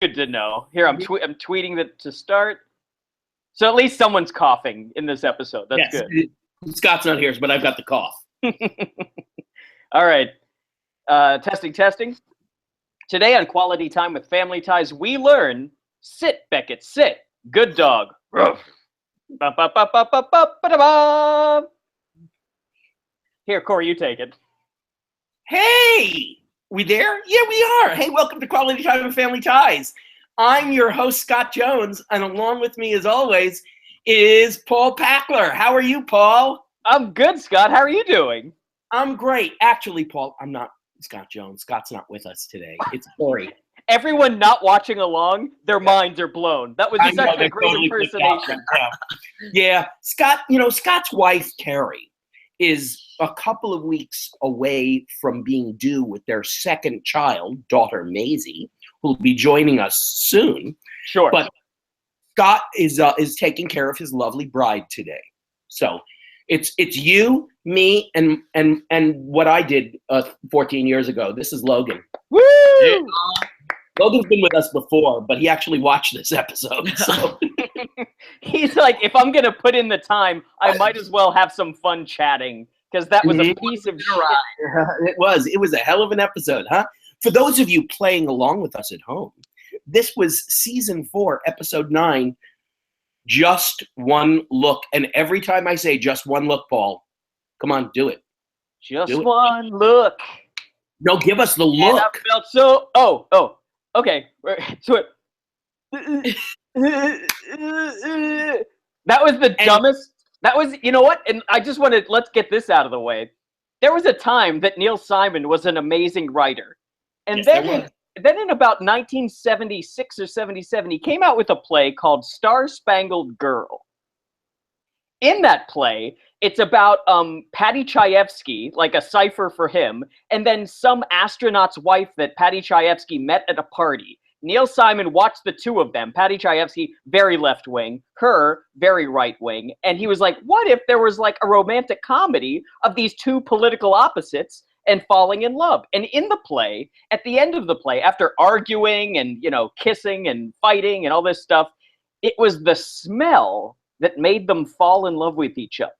Good to know. Here, I'm tweeting that to start. So at least someone's coughing in this episode. That's good. Scott's not here, but I've got the cough. All right. Testing. Today on Quality Time with Family Ties, we learn, sit, Beckett, sit. Good dog. Here, Corey, you take it. Hey! We there? Yeah, we are. Hey, welcome to Quality Time with Family Ties. I'm your host, Scott Jones, and along with me, as always, is Paul Packler. How are you, Paul? I'm good, Scott. How are you doing? I'm great. Actually, Paul, I'm not Scott Jones. Scott's not with us today. It's Corey. Everyone not watching along, their minds are blown. That was such a great impersonation. Yeah. Scott, Scott's wife, Carrie, is a couple of weeks away from being due with their second child, daughter Maisie, who will be joining us soon. Sure. But Scott is taking care of his lovely bride today. So it's you, me, and what I did 14 years ago. This is Logan. Woo! Yeah. Logan's been with us before, but he actually watched this episode. So he's like, if I'm going to put in the time, I might as well have some fun chatting, because that was a piece of shit. It was a hell of an episode, huh? For those of you playing along with us at home, this was season 4, episode 9, Just One Look. And every time I say just one look, Paul, come on, do it. Just one look. No, give us the look. And I felt so. Oh. Okay. So that was the dumbest. That was, you know what? And I just wanted, let's get this out of the way. There was a time that Neil Simon was an amazing writer. And then in about 1976 or 77, he came out with a play called Star Spangled Girl. In that play, it's about Paddy Chayefsky, like a cipher for him, and then some astronaut's wife that Paddy Chayefsky met at a party. Neil Simon watched the two of them, Paddy Chayefsky, very left-wing, her, very right-wing, and he was like, what if there was like a romantic comedy of these two political opposites and falling in love? And in the play, at the end of the play, after arguing and, kissing and fighting and all this stuff, it was the smell that made them fall in love with each other.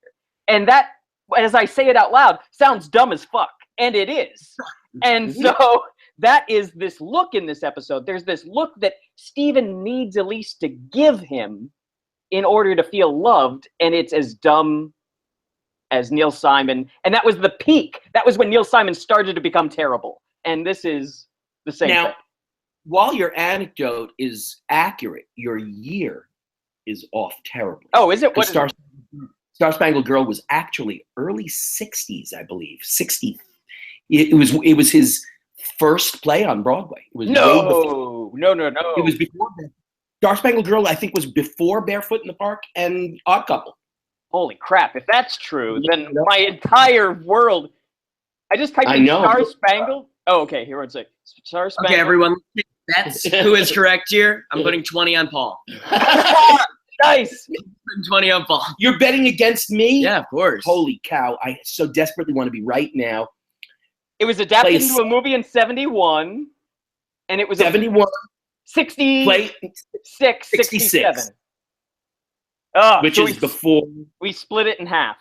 And that, as I say it out loud, sounds dumb as fuck. And it is. And so that is this look in this episode. There's this look that Steven needs Elise to give him in order to feel loved. And it's as dumb as Neil Simon. And that was the peak. That was when Neil Simon started to become terrible. And this is the same thing. While your anecdote is accurate, your year is off terribly. Oh, is it? What Star Spangled Girl was actually early 60s, I believe. 60. It was his first play on Broadway. It was no. It was before Star Spangled Girl, I think, was before Barefoot in the Park and Odd Couple. Holy crap. If that's true, then my entire world. I just typed in Star Spangled. Oh, okay. Here, one sec. Star Spangled. Okay, everyone. That's who is correct here. I'm putting 20 on Paul. Nice. 20 on Paul. You're betting against me? Yeah, of course. Holy cow. I so desperately want to be right now. It was adapted into a movie in 71. And it was 71. 66, 67. Oh, which is before. We split it in half.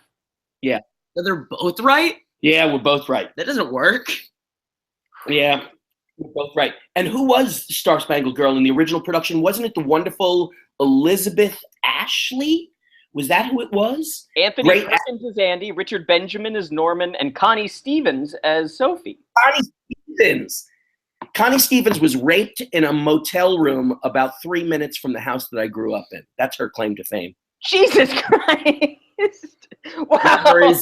Yeah. So they're both right? Yeah, we're both right. That doesn't work. Yeah. We're both right. And who was Star Spangled Girl in the original production? Wasn't it the wonderful Elizabeth Ashley? Was that who it was? Anthony Perkins as Andy, Richard Benjamin as Norman, and Connie Stevens as Sophie. Connie Stevens was raped in a motel room about 3 minutes from the house that I grew up in. That's her claim to fame. Jesus Christ. Wow.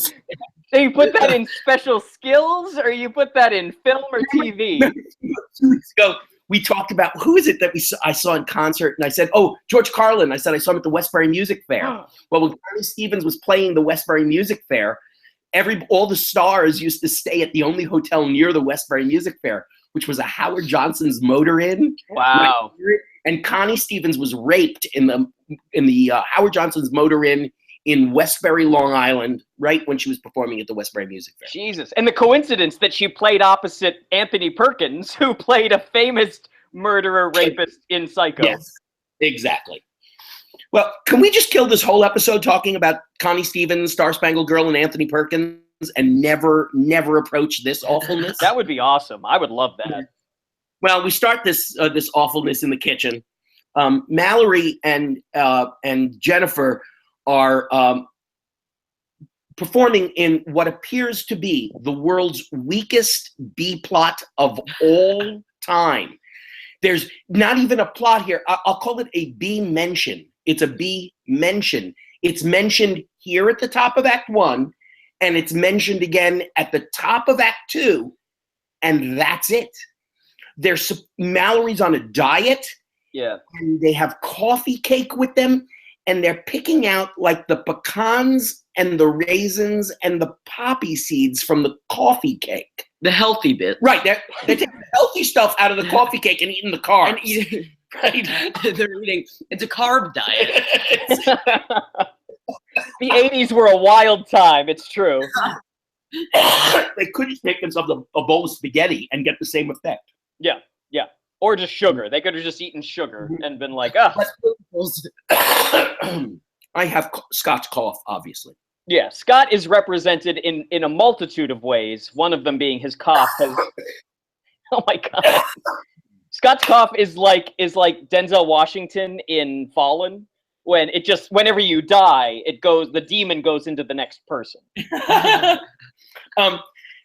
So you put that in special skills, or you put that in film or TV? 2 weeks ago, we talked about, who is it that I saw in concert, and I said, oh, George Carlin. I said I saw him at the Westbury Music Fair. Well, when Connie Stevens was playing the Westbury Music Fair, all the stars used to stay at the only hotel near the Westbury Music Fair, which was a Howard Johnson's Motor Inn. Wow. And Connie Stevens was raped in the Howard Johnson's Motor Inn in Westbury, Long Island, right when she was performing at the Westbury Music Fair. Jesus. And the coincidence that she played opposite Anthony Perkins, who played a famous murderer, rapist in Psycho. Yes, exactly. Well, can we just kill this whole episode talking about Connie Stevens, Star Spangled Girl, and Anthony Perkins, and never approach this awfulness? That would be awesome. I would love that. Well, we start this awfulness in the kitchen. Mallory and Jennifer are performing in what appears to be the world's weakest B plot of all time. There's not even a plot here. I'll call it a B mention. It's a B mention. It's mentioned here at the top of Act 1, and it's mentioned again at the top of Act 2, and that's it. Mallory's on a diet. Yeah. And they have coffee cake with them, and they're picking out like the pecans and the raisins and the poppy seeds from the coffee cake. The healthy bit. Right. They're taking the healthy stuff out of the coffee cake and eating the carbs. Right. They're eating. It's a carb diet. The 80s were a wild time. It's true. They could just make themselves a bowl of spaghetti and get the same effect. Yeah. Yeah. Or just sugar. They could have just eaten sugar and been like, oh. I have Scott's cough, obviously. Yeah, Scott is represented in a multitude of ways. One of them being his cough has. Oh my God! Scott's cough is like Denzel Washington in Fallen, when it just whenever you die, the demon goes into the next person.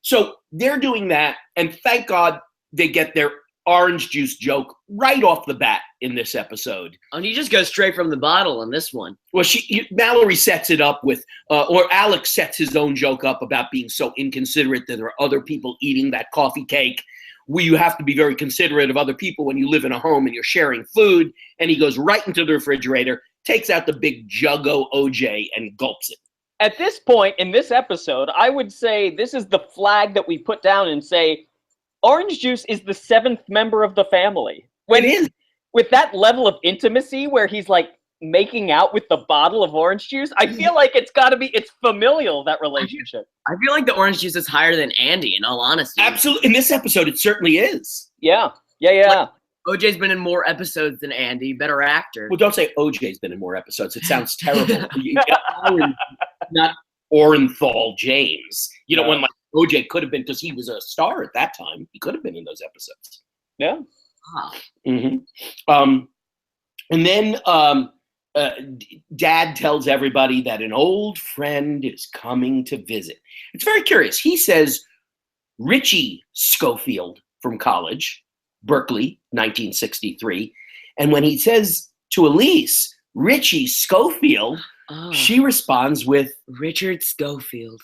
So they're doing that, and thank God they get their orange juice joke right off the bat in this episode. And he just goes straight from the bottle in this one. Well, Mallory sets it up with, or Alex sets his own joke up about being so inconsiderate that there are other people eating that coffee cake. You have to be very considerate of other people when you live in a home and you're sharing food. And he goes right into the refrigerator, takes out the big Juggo OJ and gulps it. At this point in this episode, I would say this is the flag that we put down and say, orange juice is the 7th member of the family. It is. With that level of intimacy where he's like making out with the bottle of orange juice, I feel like it's familial, that relationship. I feel like the orange juice is higher than Andy, in all honesty. Absolutely. In this episode, it certainly is. Yeah. Like, OJ's been in more episodes than Andy, better actor. Well, don't say OJ's been in more episodes. It sounds terrible. Not Orenthal James. When like OJ could have been, because he was a star at that time. He could have been in those episodes. Yeah. Mm-hmm. And then Dad tells everybody that an old friend is coming to visit. It's very curious. He says Richie Schofield from college, Berkeley, 1963. And when he says to Elise, Richie Schofield, she responds with Richard Schofield.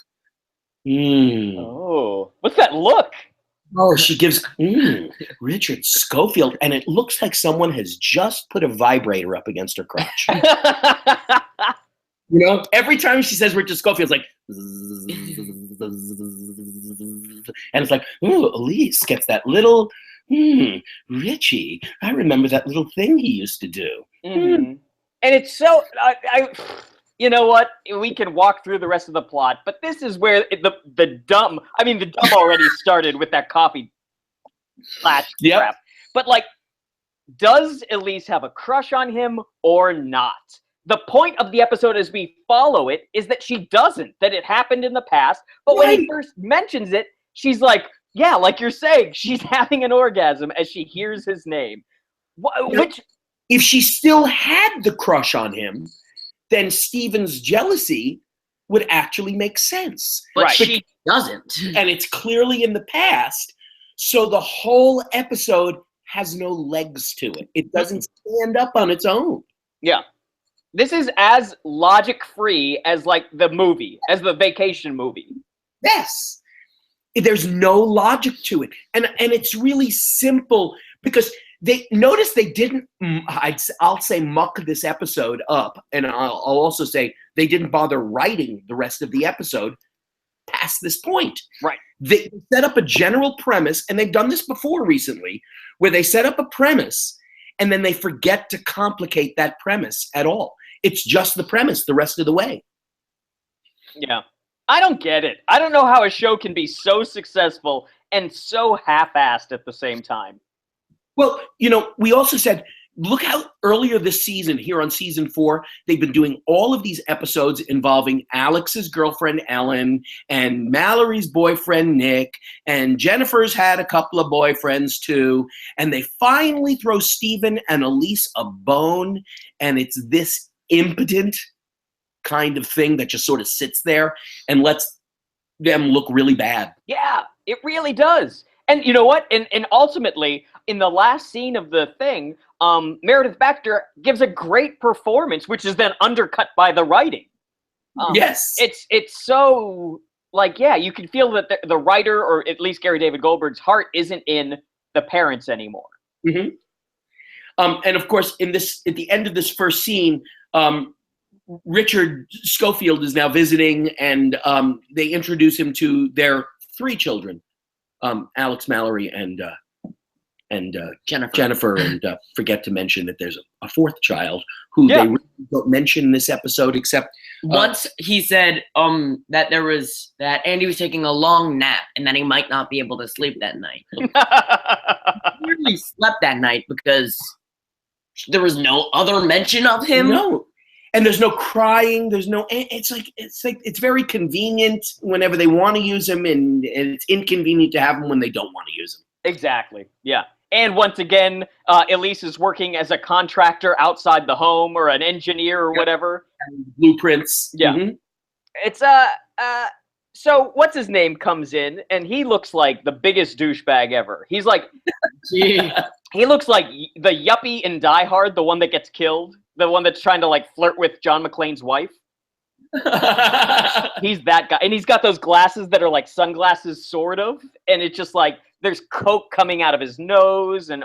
Oh, what's that look? Oh, she gives Richard Schofield, and it looks like someone has just put a vibrator up against her crotch. Every time she says Richard Schofield, it's like, and it's like, oh, Elise gets that little, Richie. I remember that little thing he used to do. Mm-hmm. And it's so, you know what? We can walk through the rest of the plot, but this is where the dumb already started with that coffee crap. But like, does Elise have a crush on him or not? The point of the episode as we follow it is that she doesn't, that it happened in the past, but when he first mentions it, she's like, yeah, like you're saying, she's having an orgasm as she hears his name. If she still had the crush on him, then Steven's jealousy would actually make sense. But she doesn't. And it's clearly in the past, so the whole episode has no legs to it. It doesn't stand up on its own. Yeah. This is as logic-free as like the movie, as the vacation movie. Yes. There's no logic to it. And it's really simple because they didn't, I'll say muck this episode up, and I'll also say they didn't bother writing the rest of the episode past this point. Right. They set up a general premise, and they've done this before recently, where they set up a premise, and then they forget to complicate that premise at all. It's just the premise the rest of the way. Yeah. I don't get it. I don't know how a show can be so successful and so half-assed at the same time. Well, we also said, look how earlier this season, here on season 4, they've been doing all of these episodes involving Alex's girlfriend, Ellen, and Mallory's boyfriend, Nick, and Jennifer's had a couple of boyfriends too. And they finally throw Steven and Elise a bone, and it's this impotent kind of thing that just sort of sits there and lets them look really bad. Yeah, it really does. And you know what? And ultimately, in the last scene of the thing, Meredith Baxter gives a great performance, which is then undercut by the writing. Yes. It's so, like, yeah, you can feel that the writer, or at least Gary David Goldberg's heart, isn't in the parents anymore. Mm-hmm. And of course, at the end of this first scene, Richard Schofield is now visiting, and they introduce him to their 3 children, Alex, Mallory, and Jennifer, and forget to mention that there's a 4th child who they really don't mention in this episode, except once he said that Andy was taking a long nap and that he might not be able to sleep that night. He clearly slept that night because there was no other mention of him. No. And there's no crying. There's no. It's very convenient whenever they want to use him, and it's inconvenient to have him when they don't want to use him. Exactly. Yeah. And once again, Elise is working as a contractor outside the home, or an engineer, or whatever. Blueprints. Yeah. Mm-hmm. It's so what's his name comes in, and he looks like the biggest douchebag ever. He's like, he looks like the yuppie in Die Hard, the one that gets killed, the one that's trying to like flirt with John McClane's wife. He's that guy, and he's got those glasses that are like sunglasses, sort of, and it's just like there's coke coming out of his nose, and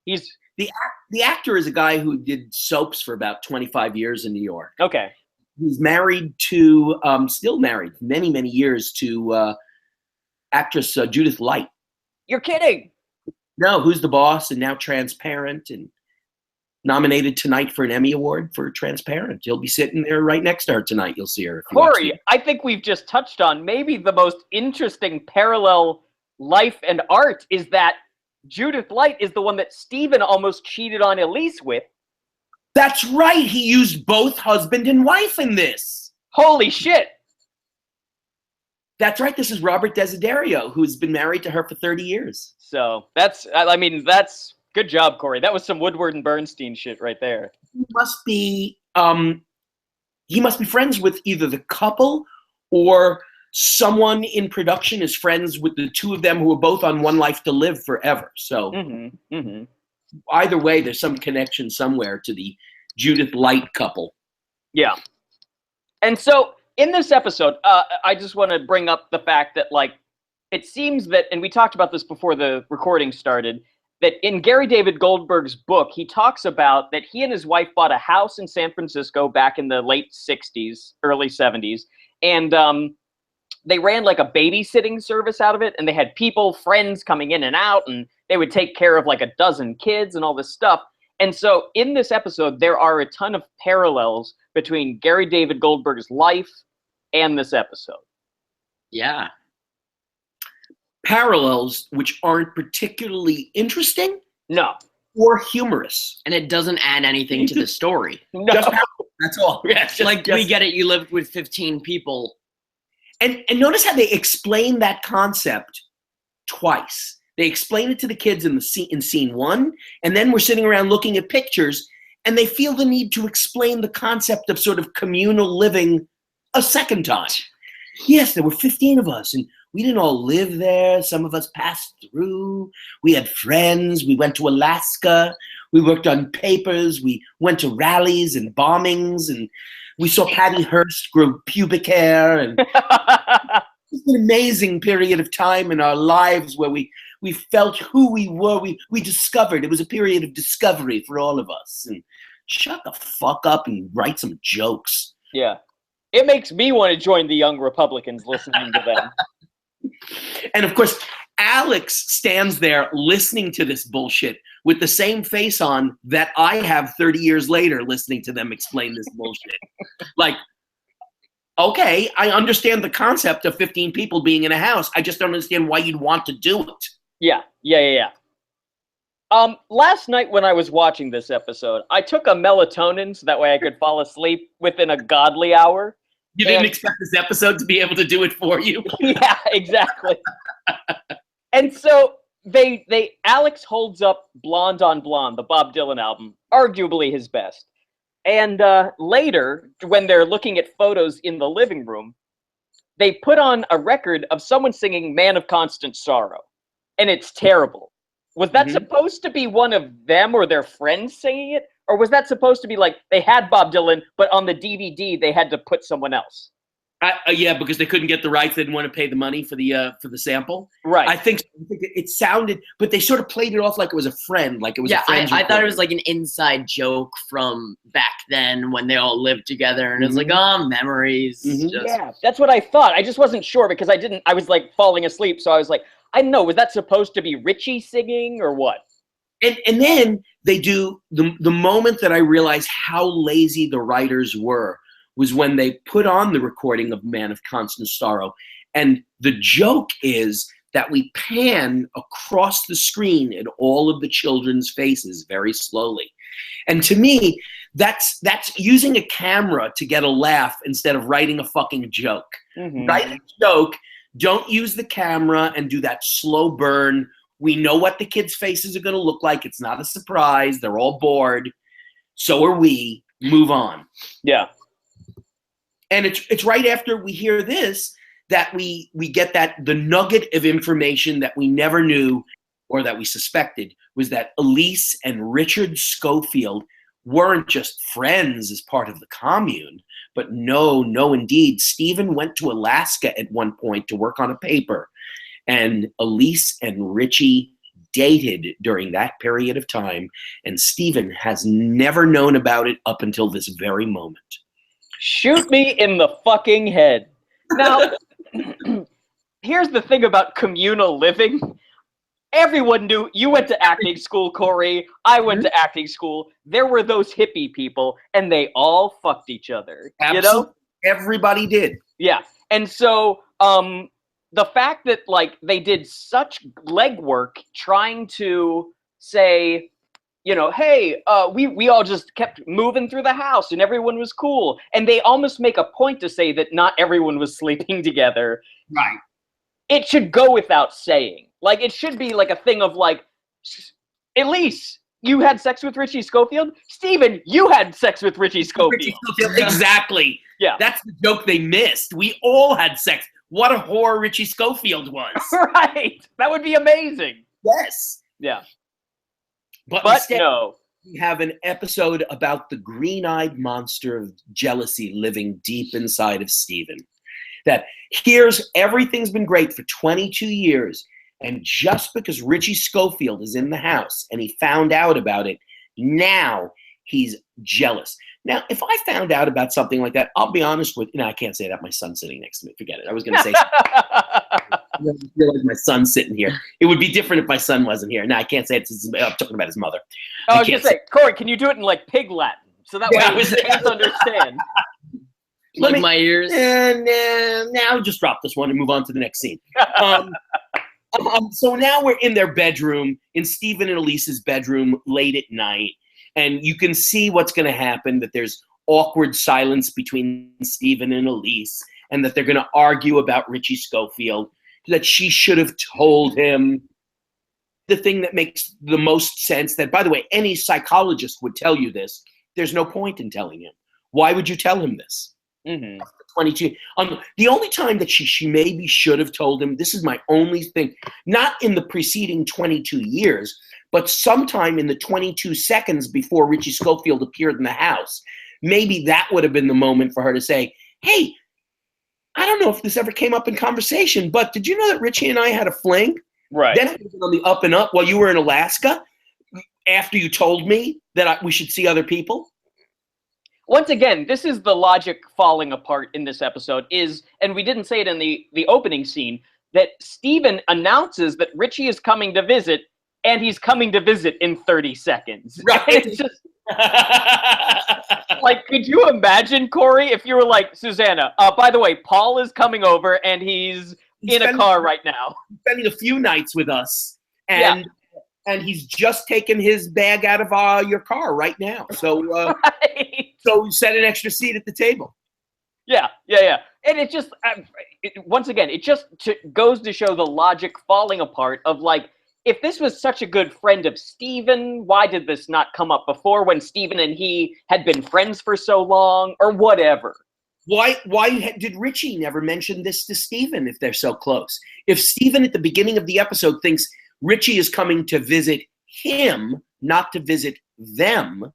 he's the actor is a guy who did soaps for about 25 years in New York. Okay. He's married to, still married, many years to actress Judith Light. You're kidding? No, Who's the Boss, and now Transparent, and nominated tonight for an Emmy Award for Transparent. He'll be sitting there right next to her tonight. You'll see her. If you Corey, I think we've just touched on maybe the most interesting parallel life and art is that Judith Light is the one that Steven almost cheated on Elise with. That's right. He used both husband and wife in this. Holy shit. That's right. This is Robert Desiderio, who's been married to her for 30 years. So that's good job, Corey. That was some Woodward and Bernstein shit right there. He must be friends with either the couple or someone in production is friends with the 2 of them who are both on One Life to Live forever. So either way, there's some connection somewhere to the Judith Light couple. Yeah. And so in this episode, I just want to bring up the fact that, like, it seems that, and we talked about this before the recording started, that in Gary David Goldberg's book, he talks about that he and his wife bought a house in San Francisco back in the late 60s, early 70s, and they ran like a babysitting service out of it, and they had friends coming in and out, and they would take care of like a dozen kids and all this stuff. And so in this episode, there are a ton of parallels between Gary David Goldberg's life and this episode. Yeah. Parallels which aren't particularly interesting. No. Or humorous. And it doesn't add anything to the story. No. That's all. Yeah, we get it. You lived with 15 people. And notice how they explain that concept twice. They explain it to the kids in scene 1, and then we're sitting around looking at pictures, and they feel the need to explain the concept of sort of communal living a second time. Yes, there were 15 of us, and we didn't all live there. Some of us passed through. We had friends. We went to Alaska. We worked on papers. We went to rallies and bombings, and we saw Patty Hearst grow pubic hair. And it's an amazing period of time in our lives where we felt who we were. We discovered. It was a period of discovery for all of us. And shut the fuck up and write some jokes. Yeah. It makes me want to join the Young Republicans listening to them. And of course, Alex stands there listening to this bullshit with the same face on that I have 30 years later listening to them explain this bullshit. Like, okay, I understand the concept of 15 people being in a house. I just don't understand why you'd want to do it. Yeah. Last night when I was watching this episode, I took a melatonin so that way I could fall asleep within a godly hour. You didn't expect this episode to be able to do it for you? Yeah, exactly. And so Alex holds up Blonde on Blonde, the Bob Dylan album, arguably his best. And later, when they're looking at photos in the living room, they put on a record of someone singing Man of Constant Sorrow. And it's terrible. Was that supposed to be one of them or their friends singing it? Or was that supposed to be like they had Bob Dylan, but on the DVD they had to put someone else? Yeah, because they couldn't get the rights. They didn't want to pay the money for the sample. Right. I think it sounded, but they sort of played it off like it was a friend, like it was a friend. I thought it was like an inside joke from back then when they all lived together, and it was like, oh, memories. Yeah, that's what I thought. I just wasn't sure because I was like falling asleep, so I was like, I don't know, was that supposed to be Richie singing or what? And then they do the moment that I realized how lazy the writers were was when they put on the recording of Man of Constant Sorrow. And the joke is that we pan across the screen at all of the children's faces very slowly. And to me, that's using a camera to get a laugh instead of writing a fucking joke. Write a joke, don't use the camera and do that slow burn. We know what the kids' faces are going to look like. It's not a surprise. They're all bored. So are we. Move on. Yeah. And it's right after we hear this that we get the nugget of information that we never knew or that we suspected was that Elise and Richard Schofield weren't just friends as part of the commune, but no, indeed. Stephen went to Alaska at one point to work on a paper, and Elise and Richie dated during that period of time, and Stephen has never known about it up until this very moment. Shoot me in the fucking head. Now, here's the thing about communal living. Everyone knew. You went to acting school, Corey. I went to acting school. There were those hippie people, and they all fucked each other. Absolutely. You know? Everybody did. Yeah. And so the fact that like they did such legwork trying to say, you know, hey, we all just kept moving through the house and everyone was cool. And they almost make a point to say that not everyone was sleeping together. Right. It should go without saying. Like, it should be like a thing of like, Elise, you had sex with Richie Schofield? Steven, you had sex with Richie Schofield. Exactly. Yeah. That's the joke they missed. We all had sex. What a whore Richie Schofield was. Right. That would be amazing. Yes. Yeah. But instead, no. We have an episode about the green-eyed monster of jealousy living deep inside of Stephen. That here's everything's been great for 22 years. And just because Richie Schofield is in the house and he found out about it, now he's jealous. Now, if I found out about something like that, I'll be honest with you. No, I can't say that. My son's sitting next to me. Forget it. I was going to say I feel like my son's sitting here. It would be different if my son wasn't here. No, I can't say it. I'm talking about his mother. I was going to say, Corey, can you do it in like pig Latin? So that way we can't understand. Like my ears. Now just drop this one and move on to the next scene. So now we're in their bedroom, in Stephen and Elise's bedroom late at night. And you can see what's going to happen, that there's awkward silence between Stephen and Elise, and that they're going to argue about Richie Schofield, that she should have told him. The thing that makes the most sense, that, by the way, any psychologist would tell you this, there's no point in telling him. Why would you tell him this? 22. The only time that she maybe should have told him, this is my only thing, not in the preceding 22 years, but sometime in the 22 seconds before Richie Schofield appeared in the house, maybe that would have been the moment for her to say, hey, I don't know if this ever came up in conversation, but did you know that Richie and I had a fling? Right. Then it was on the up and up while you were in Alaska, after you told me that we should see other people. Once again, this is the logic falling apart in this episode is, and we didn't say it in the opening scene, that Stephen announces that Richie is coming to visit, and he's coming to visit in 30 seconds. Right. It's just, like, could you imagine, Corey, if you were like, Susanna, by the way, Paul is coming over, and he's in a car right now. Spending a few nights with us, and and he's just taken his bag out of your car right now. So, Right. so set an extra seat at the table. Yeah. And it just, once again, it just goes to show the logic falling apart of like, if this was such a good friend of Steven, why did this not come up before when Steven and he had been friends for so long, or whatever? Why did Richie never mention this to Steven if they're so close? If Steven at the beginning of the episode thinks Richie is coming to visit him, not to visit them,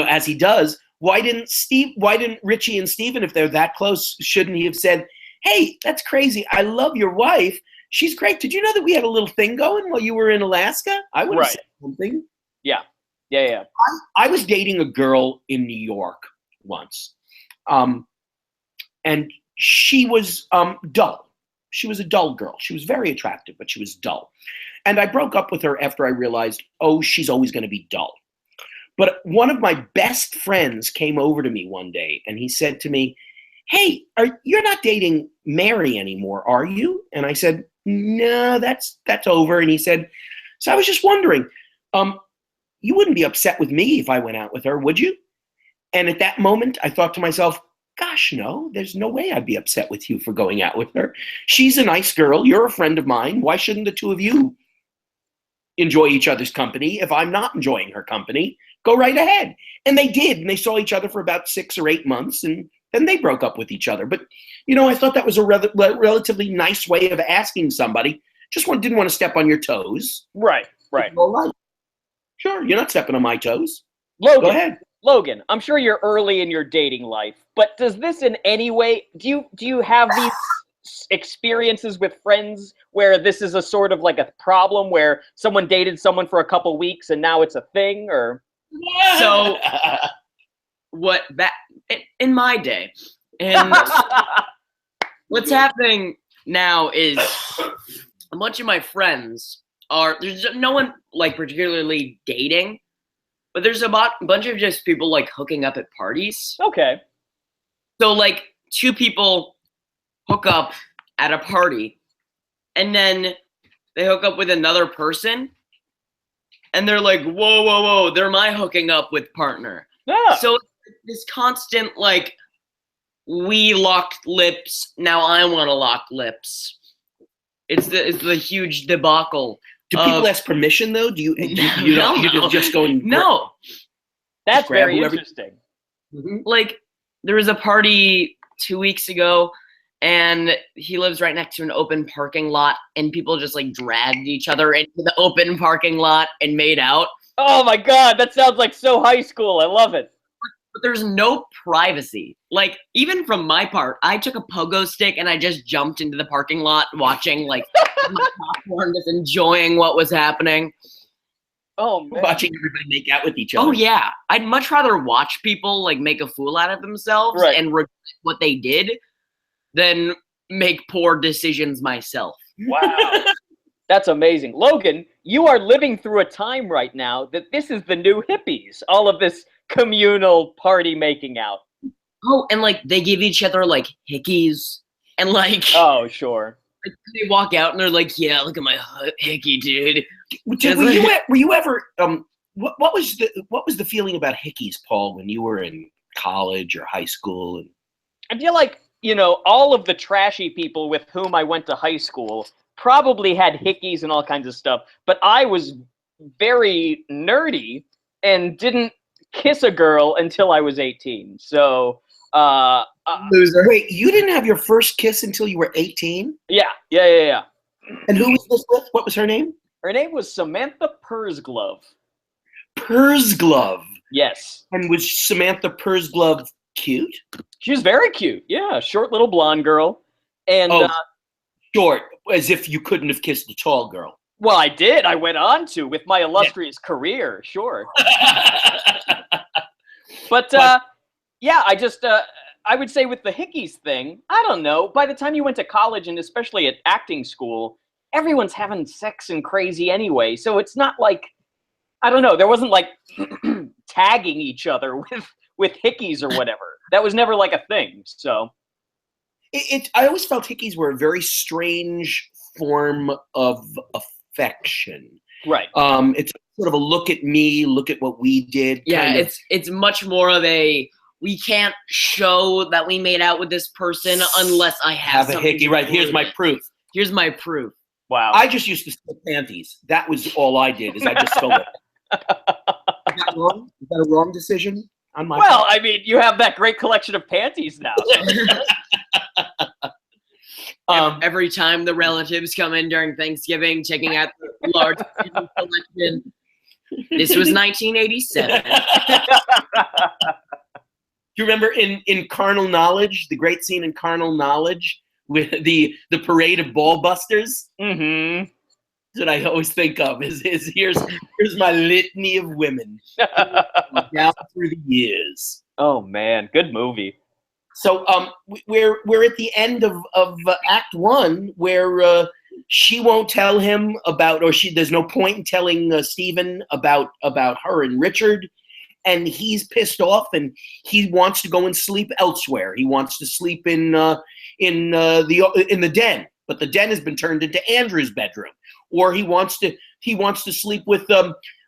as he does, why didn't Richie and Steven, if they're that close, shouldn't he have said, hey, that's crazy. I love your wife. She's great. Did you know that we had a little thing going while you were in Alaska? I would have said something. Yeah. I was dating a girl in New York once. And she was dull. She was a dull girl. She was very attractive, but she was dull. And I broke up with her after I realized, she's always going to be dull. But one of my best friends came over to me one day and he said to me, hey, you're not dating Mary anymore, are you? And I said, no, that's over. And he said, so I was just wondering, you wouldn't be upset with me if I went out with her, would you? And at that moment, I thought to myself, gosh, no, there's no way I'd be upset with you for going out with her. She's a nice girl. You're a friend of mine. Why shouldn't the two of you enjoy each other's company? If I'm not enjoying her company, go right ahead. And they did. And they saw each other for about 6 or 8 months. And then they broke up with each other. But, I thought that was a relatively nice way of asking somebody. Just didn't want to step on your toes. Right. All right. Sure, you're not stepping on my toes. Logan, go ahead. Logan, I'm sure you're early in your dating life, but does this in any way, do you have these experiences with friends where this is a sort of like a problem where someone dated someone for a couple weeks and now it's a thing, or? So in my day, and what's happening now is a bunch of my friends there's no one like particularly dating, but there's a bunch of just people like hooking up at parties. Okay. So like 2 people hook up at a party and then they hook up with another person and they're like, whoa, they're my hooking up with partner. Yeah. So this constant like, we locked lips, now I want to lock lips. It's the huge debacle. Do people ask permission though? Do you just go and no? That's very interesting. Like there was a party 2 weeks ago, and he lives right next to an open parking lot, and people just like dragged each other into the open parking lot and made out. Oh my God, that sounds like so high school. I love it. But there's no privacy. Like, even from my part, I took a pogo stick and I just jumped into the parking lot watching, like, popcorn, just enjoying what was happening. Oh, man. Watching everybody make out with each other. Oh, yeah. I'd much rather watch people, like, make a fool out of themselves and regret what they did than make poor decisions myself. Wow. That's amazing. Logan, you are living through a time right now that this is the new hippies. All of this communal party making out. Oh, and like they give each other like hickeys and like oh sure, they walk out and they're like, yeah, look at my hickey, dude. Were you ever what was the feeling about hickeys, Paul, when you were in college or high school? I feel like all of the trashy people with whom I went to high school probably had hickeys and all kinds of stuff, but I was very nerdy and didn't kiss a girl until I was 18. So, loser. Wait, you didn't have your first kiss until you were 18? Yeah. And who was this with? What was her name? Her name was Samantha Pursglove. Pursglove. Yes. And was Samantha Pursglove cute? She was very cute. Yeah, short little blonde girl. And short, as if you couldn't have kissed a tall girl. Well, I did. I went on to with my illustrious career, sure. But yeah, I just I would say with the hickeys thing, I don't know. By the time you went to college and especially at acting school, everyone's having sex and crazy anyway. So it's not like, I don't know. There wasn't like tagging each other with hickeys or whatever. That was never like a thing. So I always felt hickeys were a very strange form of affection. Right. It's sort of a look at me, look at what we did. Yeah, kind of. it's much more of a, we can't show that we made out with this person unless I have a something hickey. to Right, here's prove my it. proof. Here's my proof. Wow. I just used to steal panties. That was all I did, is I just stole it. Is that wrong? Is that a wrong decision on my Well, part? I mean, you have that great collection of panties now. Every time the relatives come in during Thanksgiving, checking out the large collection. This was 1987. Do you remember in Carnal Knowledge, the great scene in Carnal Knowledge with the parade of ball busters? Mm-hmm. That I always think of is here's my litany of women down through the years. Oh man, good movie. So we're at the end of Act 1 where she won't tell him about, or there's no point in telling Stephen about her and Richard, and he's pissed off and he wants to go and sleep elsewhere. He wants to sleep in the den, but the den has been turned into Andrew's bedroom. Or he wants to sleep with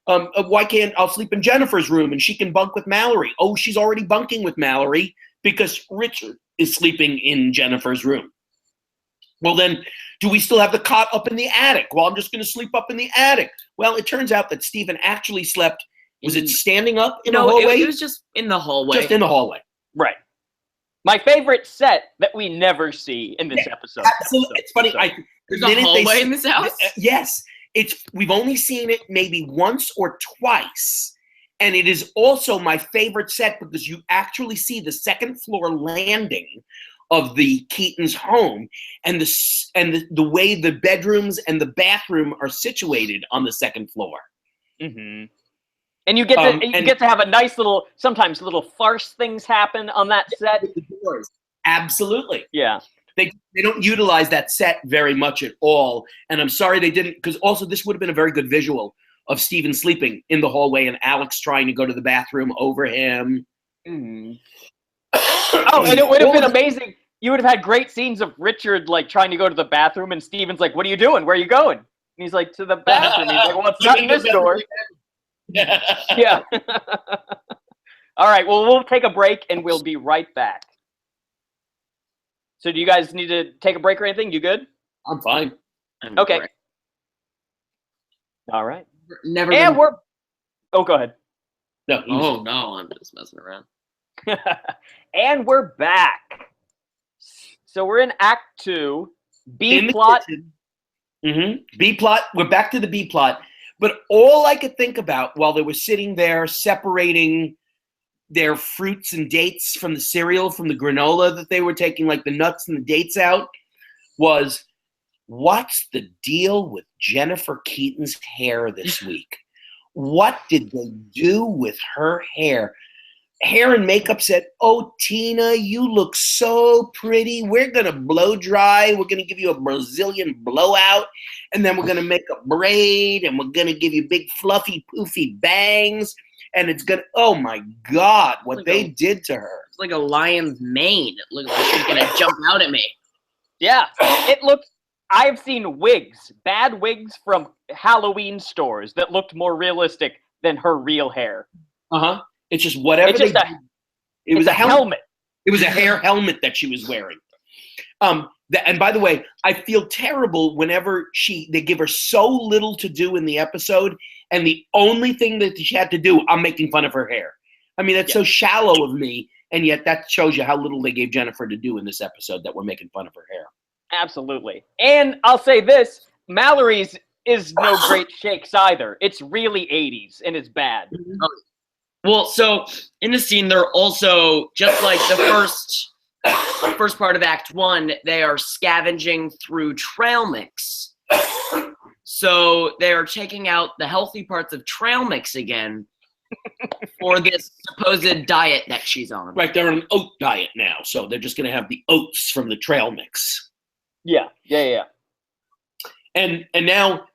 why can't I'll sleep in Jennifer's room and she can bunk with Mallory? Oh, she's already bunking with Mallory because Richard is sleeping in Jennifer's room. Well, then, do we still have the cot up in the attic? Well, I'm just going to sleep up in the attic. Well, it turns out that Stephen actually slept. Was it standing up in the hallway? It was just in the hallway. Just in the hallway. Right. My favorite set that we never see in this episode. Absolutely. It's funny. There's a hallway in this house? Yes. We've only seen it maybe once or twice. And it is also my favorite set because you actually see the second floor landing of the Keaton's home and the way the bedrooms and the bathroom are situated on the second floor. Mm-hmm. And you get to have a nice sometimes little farce things happen on that set. The doors. Absolutely. Yeah. They don't utilize that set very much at all. And I'm sorry they didn't, because also this would have been a very good visual of Stephen sleeping in the hallway and Alex trying to go to the bathroom over him. Mm-hmm. Oh, and it would have been amazing. You would have had great scenes of Richard like trying to go to the bathroom and Stephen's like, "What are you doing? Where are you going?" And he's like, "To the bathroom." He's like, "Well, it's not in this door." Yeah. All right. Well, we'll take a break and we'll be right back. So do you guys need to take a break or anything? You good? I'm fine. Okay. All right. Never. And we're. Oh, go ahead. No. Oh no, I'm just messing around. And we're back. So we're in Act 2. B plot. Mm-hmm. B plot. We're back to the B plot. But all I could think about while they were sitting there separating their fruits and dates from the cereal, from the granola that they were taking, like the nuts and the dates out, was what's the deal with Jennifer Keaton's hair this week? What did they do with her hair? Hair and makeup said, "Oh, Tina, you look so pretty. We're going to blow dry. We're going to give you a Brazilian blowout. And then we're going to make a braid. And we're going to give you big, fluffy, poofy bangs. And it's going to, oh, my God, what they did to her." It's like a lion's mane. It looks like she's going to jump out at me. Yeah. It looks. I've seen wigs, bad wigs from Halloween stores that looked more realistic than her real hair. Uh-huh. It's just whatever It's just it was a helmet. It was a hair helmet that she was wearing. And by the way, I feel terrible whenever they give her so little to do in the episode, and the only thing that she had to do, I'm making fun of her hair. I mean, that's so shallow of me, and yet that shows you how little they gave Jennifer to do in this episode that we're making fun of her hair. Absolutely. And I'll say this, Mallory's is no great shakes either. It's really 80s, and it's bad. Well, so in the scene, they're also, just like the first part of Act 1, they are scavenging through trail mix. So they are taking out the healthy parts of trail mix again for this supposed diet that she's on. Right, they're on an oat diet now, so they're just going to have the oats from the trail mix. Yeah. And now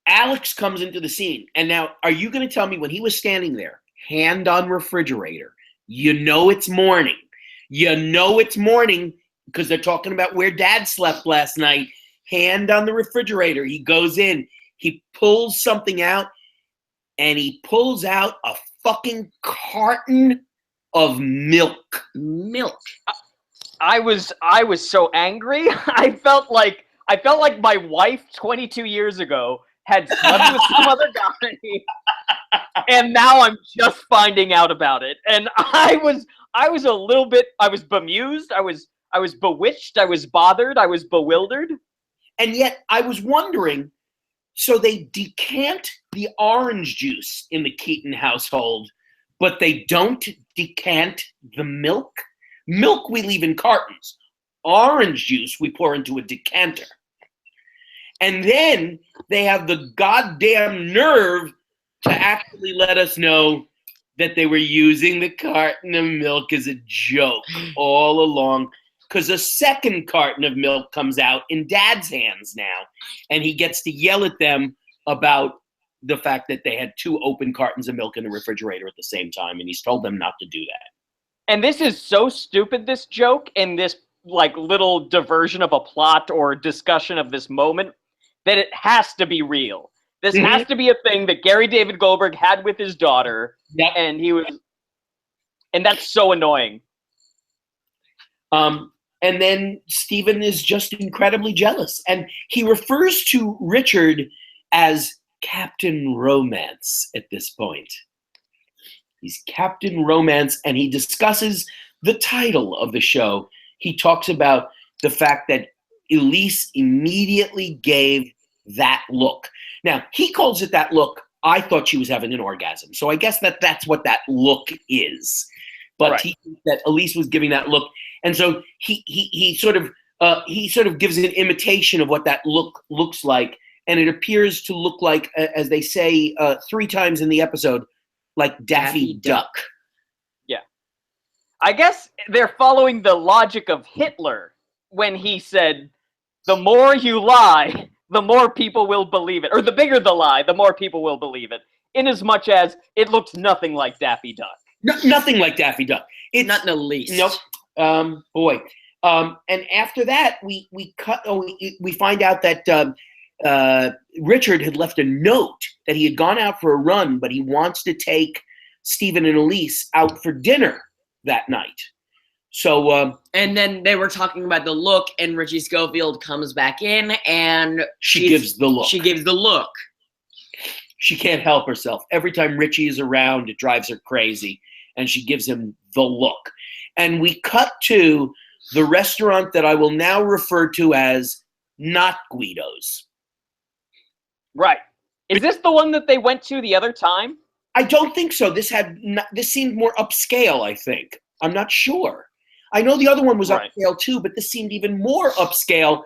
Alex comes into the scene. And now, are you going to tell me when he was standing there, hand on refrigerator, you know it's morning. You know it's morning because they're talking about where Dad slept last night. Hand on the refrigerator. He goes in. he pulls something out, and he pulls out a fucking carton of milk. Milk. I was so angry. I felt like my wife 22 years ago had slept with some other guy, and now I'm just finding out about it. And I was a little bit. I was bemused. I was bewitched. I was bothered. I was bewildered. And yet I was wondering, so they decant the orange juice in the Keaton household, but they don't decant the milk? Milk we leave in cartons. Orange juice we pour into a decanter. And then they have the goddamn nerve to actually let us know that they were using the carton of milk as a joke all along. Because a second carton of milk comes out in Dad's hands now. And he gets to yell at them about the fact that they had 2 open cartons of milk in the refrigerator at the same time. And he's told them not to do that. And this is so stupid, this joke, and this like little diversion of a plot or discussion of this moment, that it has to be real. This has to be a thing that Gary David Goldberg had with his daughter. Yep. And that's so annoying. And then Steven is just incredibly jealous. And he refers to Richard as Captain Romance at this point. He's Captain Romance, and he discusses the title of the show. He talks about the fact that Elise immediately gave that look. Now, he calls it that look. I thought she was having an orgasm. So I guess that's what that look is. But right. That Elise was giving that look. And so he sort of gives an imitation of what that look looks like. And it appears to look like, as they say 3 times in the episode, like Daffy Duck. Yeah. I guess they're following the logic of Hitler when he said, the more you lie, the more people will believe it. Or the bigger the lie, the more people will believe it. Inasmuch as it looks nothing like Daffy Duck. Nothing like Daffy Duck. It's not in the least. Nope. Boy. And after that, we find out that Richard had left a note that he had gone out for a run, but he wants to take Steven and Elise out for dinner that night. So and then they were talking about the look, and Richie Schofield comes back in, and she gives the look. She gives the look. She can't help herself. Every time Richie is around, it drives her crazy, and she gives him the look. And we cut to the restaurant that I will now refer to as Not Guido's. Right. Is this the one that they went to the other time? I don't think so. This seemed more upscale, I think. I'm not sure. I know the other one was upscale too, but this seemed even more upscale,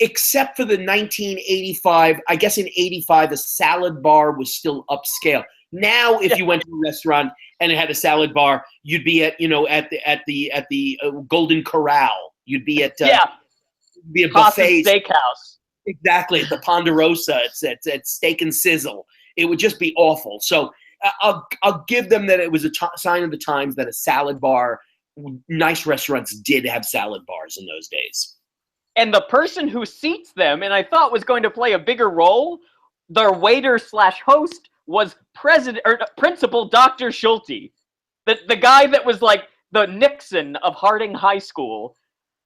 except for the 1985. I guess in 85, a salad bar was still upscale. Now, if you went to a restaurant and it had a salad bar, you'd be at the Golden Corral. You'd be at be a buffet steakhouse. Exactly, at the Ponderosa. It's at Steak and Sizzle. It would just be awful. So I'll give them that it was a sign of the times that a salad bar, nice restaurants did have salad bars in those days. And the person who seats them, and I thought was going to play a bigger role, their waiter/host was Principal Dr. Schulte. The guy that was like the Nixon of Harding High School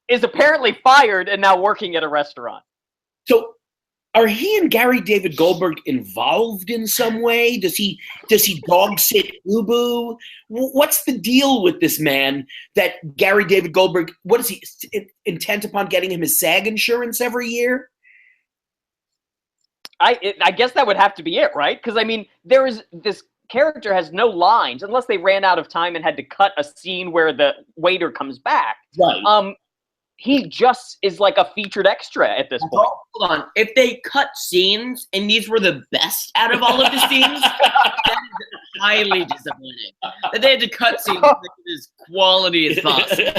is apparently fired and now working at a restaurant. So are he and Gary David Goldberg involved in some way? Does he dog sit Ubu? What's the deal with this man that Gary David Goldberg, what is he intent upon getting him his SAG insurance every year? I guess that would have to be it, right? Because I mean, this character has no lines unless they ran out of time and had to cut a scene where the waiter comes back. Right. He just is like a featured extra at this point. Hold on. If they cut scenes and these were the best out of all of the scenes, that is highly disappointing. That they had to cut scenes to make it as quality as possible.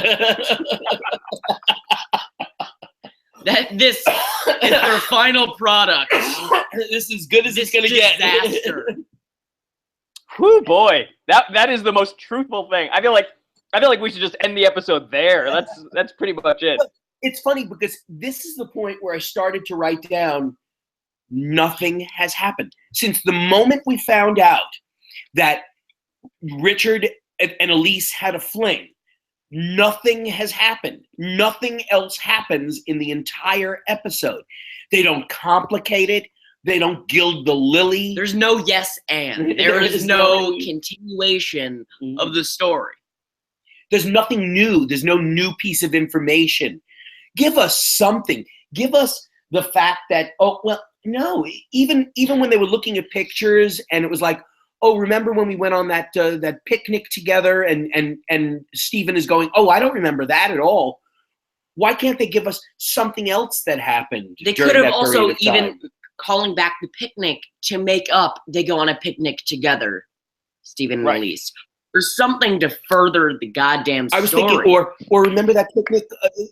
That this is their final product. This is as good as it's going to get. Disaster. Whew, boy. That is the most truthful thing. I feel like we should just end the episode there. That's pretty much it. It's funny because this is the point where I started to write down nothing has happened. Since the moment we found out that Richard and Elise had a fling, nothing has happened. Nothing else happens in the entire episode. They don't complicate it. They don't gild the lily. There's no yes and. There is no continuation of the story. There's nothing new. There's no new piece of information. Give us something. Give us the fact that, oh, well, no, even when they were looking at pictures and it was like, oh, remember when we went on that picnic together and Stephen is going, oh, I don't remember that at all. Why can't they give us something else that happened? They could have also even calling back the picnic to make up they go on a picnic together, Stephen and Elise. There's something to further the goddamn story. I was thinking, or remember that picnic,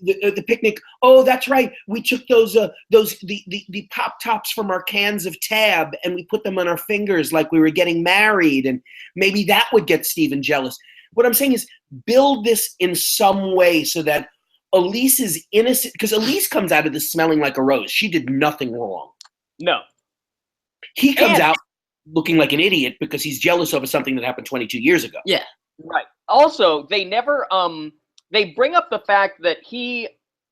the picnic. Oh, that's right. We took the pop tops from our cans of Tab and we put them on our fingers like we were getting married, and maybe that would get Stephen jealous. What I'm saying is, build this in some way so that Elise is innocent, because Elise comes out of this smelling like a rose. She did nothing wrong. No. He comes out looking like an idiot because he's jealous over something that happened 22 years ago. Yeah. Right. Also, they never they bring up the fact that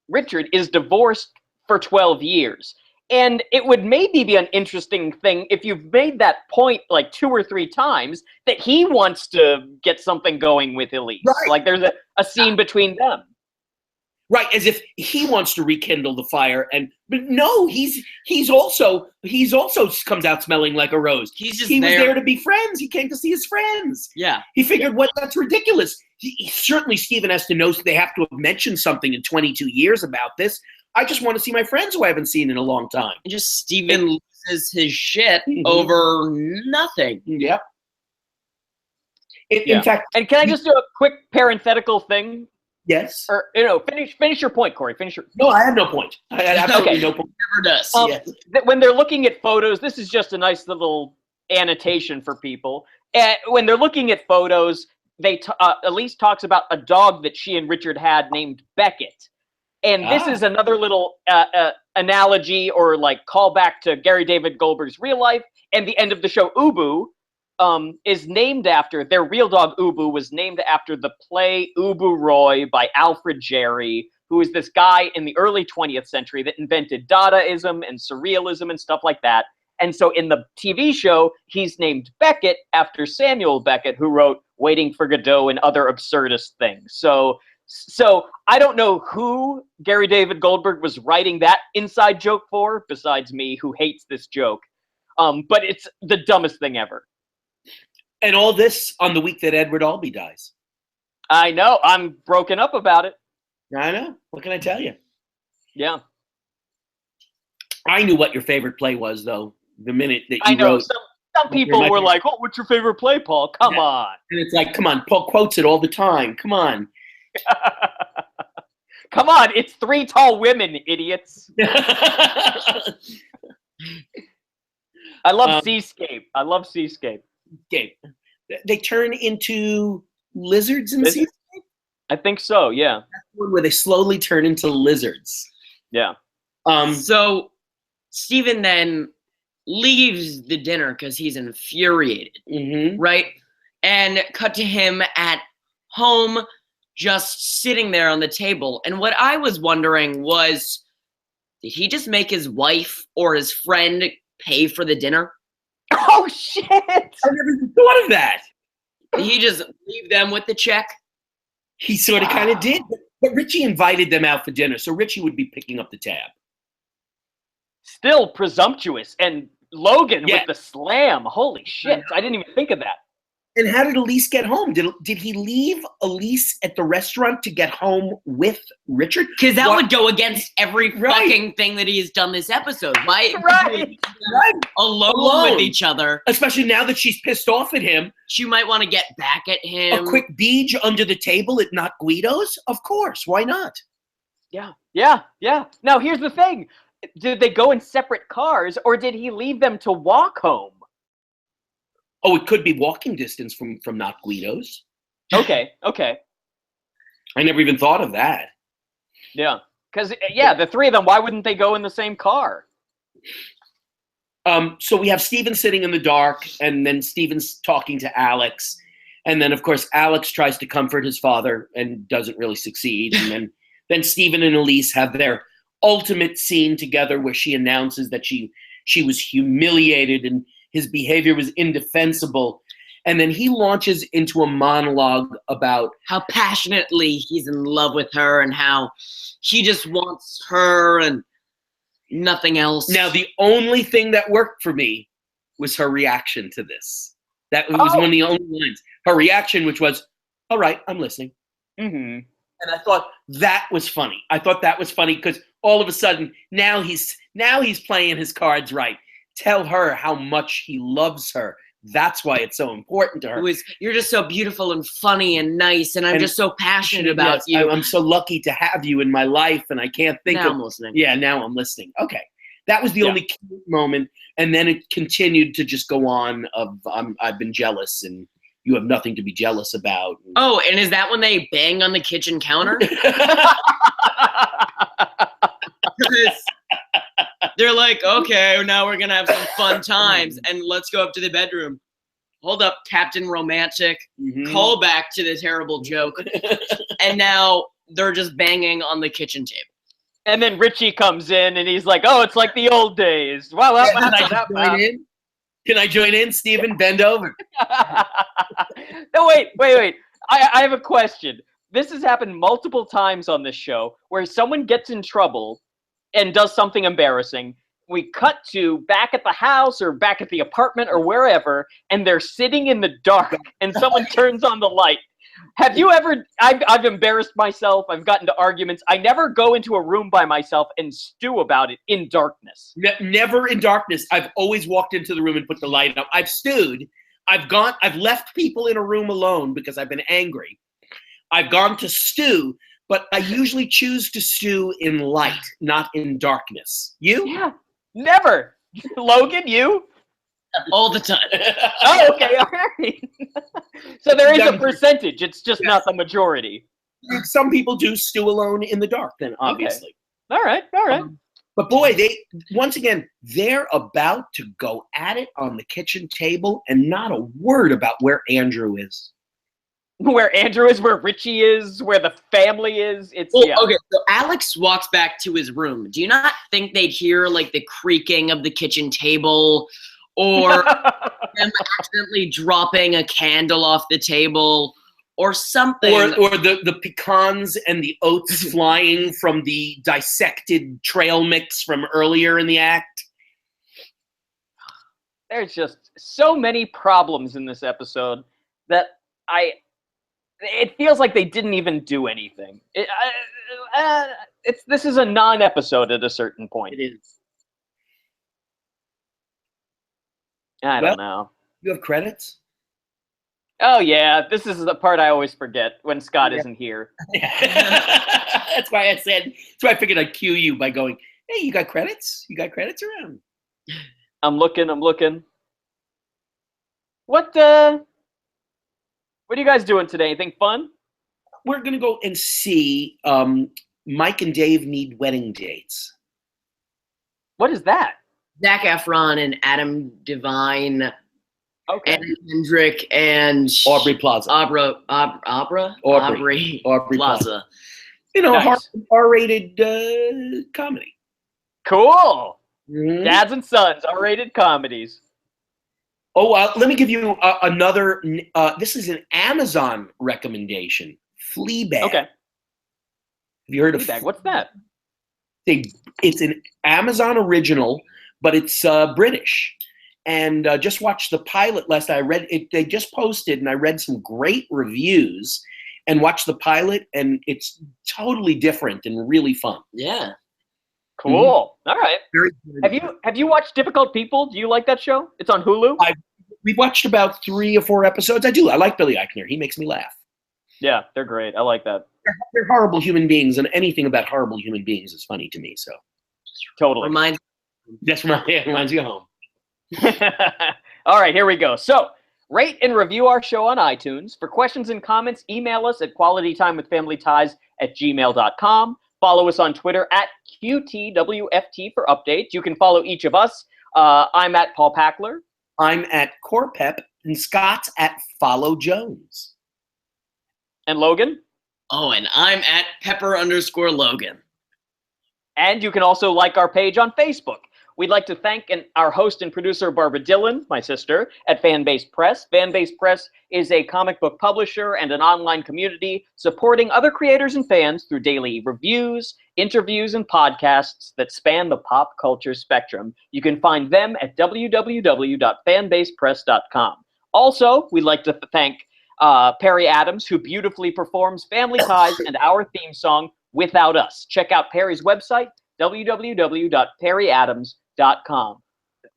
Richard is divorced for 12 years. And it would maybe be an interesting thing if you've made that point like 2 or 3 times that he wants to get something going with Elise. Right. Like there's a scene between them. Right, as if he wants to rekindle the fire, but no, he's also comes out smelling like a rose. He was there to be friends. He came to see his friends. Yeah, he figured, that's ridiculous. Certainly, Stephen has to know they have to have mentioned something in 22 years about this. I just want to see my friends who I haven't seen in a long time. And just Stephen loses his shit over nothing. Yep. In fact, and can I just do a quick parenthetical thing? Yes. Or finish your point, Corey. No, I have no point. I have absolutely no point. Never does. Yes. When they're looking at photos, this is just a nice little annotation for people. When they're looking at photos, Elise talks about a dog that she and Richard had named Beckett, and this is another little analogy or like callback to Gary David Goldberg's real life and the end of the show. Ubu is named after, their real dog Ubu was named after the play Ubu Roy by Alfred Jarry, who is this guy in the early 20th century that invented Dadaism and Surrealism and stuff like that. And so in the TV show, he's named Beckett after Samuel Beckett, who wrote Waiting for Godot and other absurdist things. So I don't know who Gary David Goldberg was writing that inside joke for, besides me, who hates this joke. But it's the dumbest thing ever. And all this on the week that Edward Albee dies. I know. I'm broken up about it. I know. What can I tell you? Yeah. I knew what your favorite play was, though, the minute that you I know. wrote. Some people were like, oh, what's your favorite play, Paul? Come on. And it's like, come on. Paul quotes it all the time. Come on. Come on. It's 3 tall women, idiots. I love Seascape. Okay. They turn into lizards in Seascape? I think so, yeah. That's one where they slowly turn into lizards. Yeah. So Stephen then leaves the dinner because he's infuriated, right? And cut to him at home, just sitting there on the table. And what I was wondering was, did he just make his wife or his friend pay for the dinner? Oh, shit! I never even thought of that. Did he just leave them with the check? He sort of kind of did. But Richie invited them out for dinner, so Richie would be picking up the tab. Still presumptuous. And Logan with the slam. Holy shit. I didn't even think of that. And how did Elise get home? Did he leave Elise at the restaurant to get home with Richard? Because that would go against every fucking thing that he has done this episode. Why? Right. Alone with each other. Especially now that she's pissed off at him. She might want to get back at him. A quick beach under the table at Not Guido's? Of course. Why not? Yeah. Now, here's the thing. Did they go in separate cars, or did he leave them to walk home? Oh, it could be walking distance from Not Guido's. Okay. I never even thought of that. Yeah. Because, the 3 of them, why wouldn't they go in the same car? So we have Steven sitting in the dark, and then Steven's talking to Alex. And then, of course, Alex tries to comfort his father and doesn't really succeed. And then Steven and Elise have their ultimate scene together where she announces that she was humiliated and his behavior was indefensible. And then he launches into a monologue about how passionately he's in love with her and how he just wants her and nothing else. Now, the only thing that worked for me was her reaction to this. That was one of the only lines. Her reaction, which was, all right, I'm listening. Mm-hmm. And I thought that was funny. I thought that was funny because all of a sudden, now he's playing his cards right. Tell her how much he loves her. That's why it's so important to her. You're just so beautiful and funny and nice, and I'm just so passionate about you. I'm so lucky to have you in my life, and I can't think now I'm listening. Yeah, now I'm listening. Okay. That was the only cute moment, and then it continued to just go on of I've been jealous, and you have nothing to be jealous about. Oh, and is that when they bang on the kitchen counter? They're like, okay, now we're going to have some fun times, and let's go up to the bedroom. Hold up, Captain Romantic. Call back to the terrible joke. And now they're just banging on the kitchen table. And then Richie comes in, and he's like, oh, it's like the old days. Wow, Can I join in, Steven? Bend over. No, wait. I have a question. This has happened multiple times on this show where someone gets in trouble and does something embarrassing. We cut to back at the house or back at the apartment or wherever, and they're sitting in the dark, and someone turns on the light. Have you ever? I've embarrassed myself. I've gotten into arguments. I never go into a room by myself and stew about it in darkness. Never in darkness. I've always walked into the room and put the light up. I've stewed. I've left people in a room alone because I've been angry. I've gone to stew, but I usually choose to stew in light, not in darkness. You? Yeah, never. Logan, you? All the time. Oh, okay, all right. So there is a percentage. It's just not the majority. Some people do stew alone in the dark, then, obviously. Okay. All right. But boy, they're about to go at it on the kitchen table, and not a word about where Andrew is. Where Andrew is, where Richie is, where the family is. Okay, so Alex walks back to his room. Do you not think they'd hear like the creaking of the kitchen table, or them accidentally dropping a candle off the table, or something? Or the pecans and the oats flying from the dissected trail mix from earlier in the act? There's just so many problems in this episode that it feels like they didn't even do anything. This is a non-episode at a certain point. It is. I don't know. You have credits? Oh yeah, this is the part I always forget when Scott isn't here. That's why I figured I'd cue you by going, hey, you got credits? You got credits around? I'm looking. What are you guys doing today? Anything fun? We're going to go and see Mike and Dave Need Wedding Dates. What is that? Zac Efron and Adam Devine, and Hendrick and Aubrey Plaza. Aubrey Plaza. You know, nice. R-rated comedy. Cool. Mm-hmm. Dads and Sons, R-rated comedies. Oh, let me give you another. This is an Amazon recommendation. Fleabag. Okay. Have you heard of Fleabag? What's that? It's an Amazon original, but it's British. And just watched the pilot last night. I read it. They just posted, and I read some great reviews and watched the pilot, and it's totally different and really fun. Yeah. Cool. Mm-hmm. All right. Very good. Have you watched Difficult People? Do you like that show? It's on Hulu. We've watched about 3 or 4 episodes. I do. I like Billy Eichner. He makes me laugh. Yeah, they're great. I like that. They're horrible human beings, and anything about horrible human beings is funny to me. So totally reminds you of home. All right, here we go. So rate and review our show on iTunes. For questions and comments, email us at qualitytimewithfamilyties@gmail.com. Follow us on Twitter at QTWFT for updates. You can follow each of us I'm at Paul Packler. I'm at Corpep, and Scott's at Follow Jones. And Logan. Oh, and I'm at Pepper_Logan. And you can also like our page on Facebook. We'd like to thank our host and producer, Barbara Dillon, my sister, at Fanbase Press. Fanbase Press is a comic book publisher and an online community supporting other creators and fans through daily reviews, interviews, and podcasts that span the pop culture spectrum. You can find them at www.fanbasepress.com. Also, we'd like to thank Perry Adams, who beautifully performs Family Ties and our theme song, Without Us. Check out Perry's website, www.perryadams.com.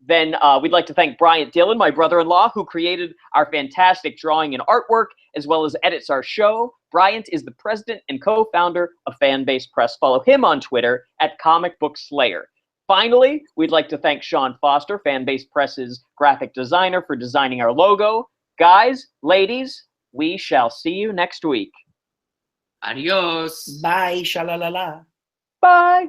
Then we'd like to thank Bryant Dillon, my brother-in-law, who created our fantastic drawing and artwork, as well as edits our show. Bryant is the president and co-founder of Fanbase Press. Follow him on Twitter at Comic Book Slayer. Finally, we'd like to thank Sean Foster, Fanbase Press's graphic designer, for designing our logo. Guys, ladies, we shall see you next week. Adios. Bye, sha-la-la-la. Bye.